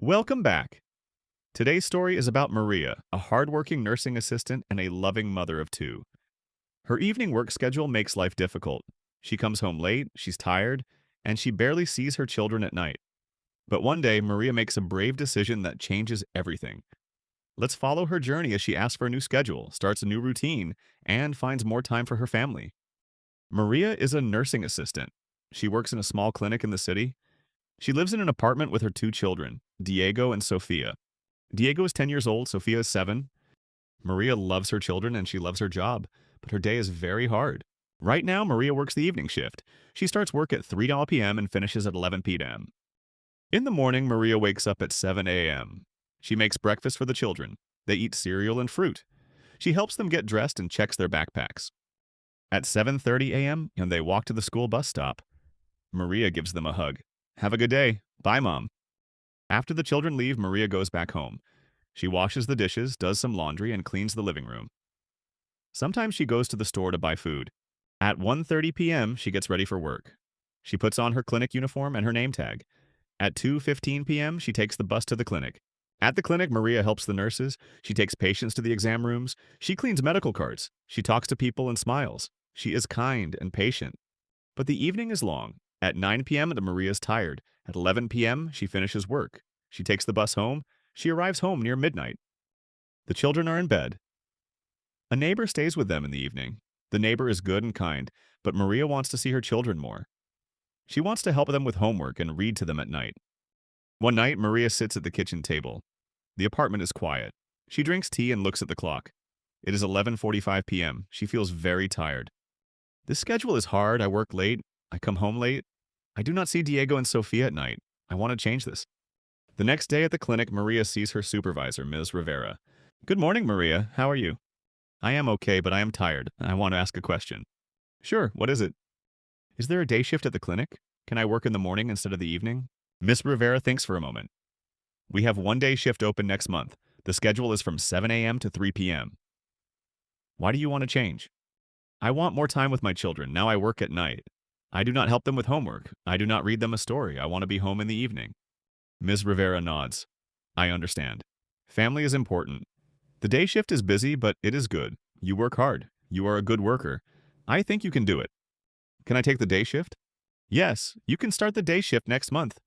Welcome back. Today's story is about Maria, a hardworking nursing assistant and a loving mother of two. Her evening work schedule makes life difficult. She comes home late, she's tired, and she barely sees her children at night. But one day, Maria makes a brave decision that changes everything. Let's follow her journey as she asks for a new schedule, starts a new routine, and finds more time for her family. Maria is a nursing assistant. She works in a small clinic in the city. She lives in an apartment with her two children, Diego and Sofia. Diego is 10 years old, Sofia is 7. Maria loves her children and she loves her job, but her day is very hard. Right now, Maria works the evening shift. She starts work at 3 p.m. and finishes at 11 p.m. In the morning, Maria wakes up at 7 a.m. She makes breakfast for the children. They eat cereal and fruit. She helps them get dressed and checks their backpacks. At 7:30 a.m., and they walk to the school bus stop. Maria gives them a hug. Have a good day. Bye, Mom. After the children leave, Maria goes back home. She washes the dishes, does some laundry, and cleans the living room. Sometimes she goes to the store to buy food. At 1:30 p.m., she gets ready for work. She puts on her clinic uniform and her name tag. At 2:15 p.m., she takes the bus to the clinic. At the clinic, Maria helps the nurses. She takes patients to the exam rooms. She cleans medical cards. She talks to people and smiles. She is kind and patient. But the evening is long. At 9 p.m., Maria is tired. At 11 p.m., she finishes work. She takes the bus home. She arrives home near midnight. The children are in bed. A neighbor stays with them in the evening. The neighbor is good and kind, but Maria wants to see her children more. She wants to help them with homework and read to them at night. One night, Maria sits at the kitchen table. The apartment is quiet. She drinks tea and looks at the clock. It is 11:45 p.m. She feels very tired. This schedule is hard. I work late. I come home late. I do not see Diego and Sofia at night. I want to change this. The next day at the clinic, Maria sees her supervisor, Ms. Rivera. Good morning, Maria. How are you? I am okay, but I am tired. I want to ask a question. Sure, what is it? Is there a day shift at the clinic? Can I work in the morning instead of the evening? Ms. Rivera thinks for a moment. We have one day shift open next month. The schedule is from 7 a.m. to 3 p.m. Why do you want to change? I want more time with my children. Now I work at night. I do not help them with homework. I do not read them a story. I want to be home in the evening. Ms. Rivera nods. I understand. Family is important. The day shift is busy, but it is good. You work hard. You are a good worker. I think you can do it. Can I take the day shift? Yes, you can start the day shift next month.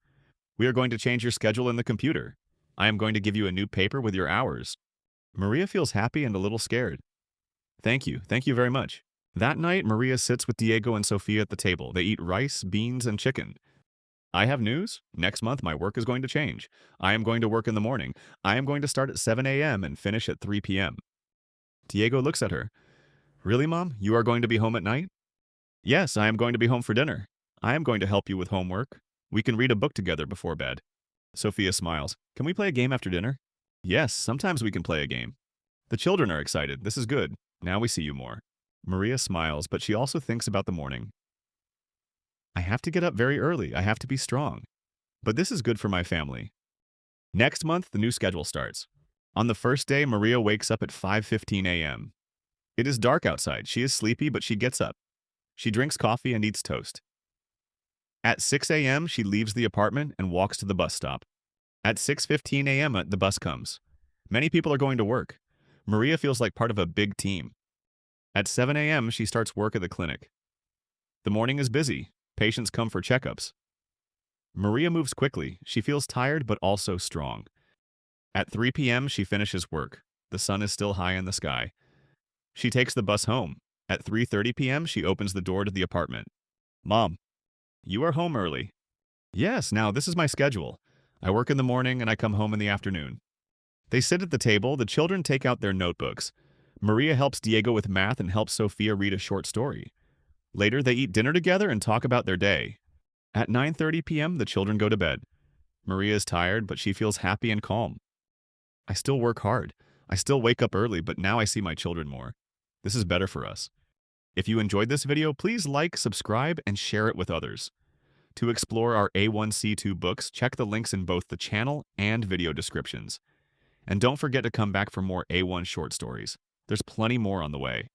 We are going to change your schedule in the computer. I am going to give you a new paper with your hours. Maria feels happy and a little scared. Thank you. Thank you very much. That night, Maria sits with Diego and Sofia at the table. They eat rice, beans, and chicken. I have news. Next month, my work is going to change. I am going to work in the morning. I am going to start at 7 a.m. and finish at 3 p.m. Diego looks at her. Really, Mom? You are going to be home at night? Yes, I am going to be home for dinner. I am going to help you with homework. We can read a book together before bed. Sofia smiles. Can we play a game after dinner? Yes, sometimes we can play a game. The children are excited. This is good. Now we see you more. Maria smiles, but she also thinks about the morning. I have to get up very early. I have to be strong. But this is good for my family. Next month, the new schedule starts. On the first day, Maria wakes up at 5:15 a.m. It is dark outside. She is sleepy, but she gets up. She drinks coffee and eats toast. At 6 a.m., she leaves the apartment and walks to the bus stop. At 6:15 a.m., the bus comes. Many people are going to work. Maria feels like part of a big team. At 7 a.m., she starts work at the clinic. The morning is busy. Patients come for checkups. Maria moves quickly. She feels tired but also strong. At 3 p.m., she finishes work. The sun is still high in the sky. She takes the bus home. At 3:30 p.m., she opens the door to the apartment. Mom, you are home early. Yes, now this is my schedule. I work in the morning and I come home in the afternoon. They sit at the table. The children take out their notebooks. Maria helps Diego with math and helps Sofia read a short story. Later, they eat dinner together and talk about their day. At 9:30 p.m., the children go to bed. Maria is tired, but she feels happy and calm. I still work hard. I still wake up early, but now I see my children more. This is better for us. If you enjoyed this video, please like, subscribe, and share it with others. To explore our A1C2 books, check the links in both the channel and video descriptions. And don't forget to come back for more A1 short stories. There's plenty more on the way.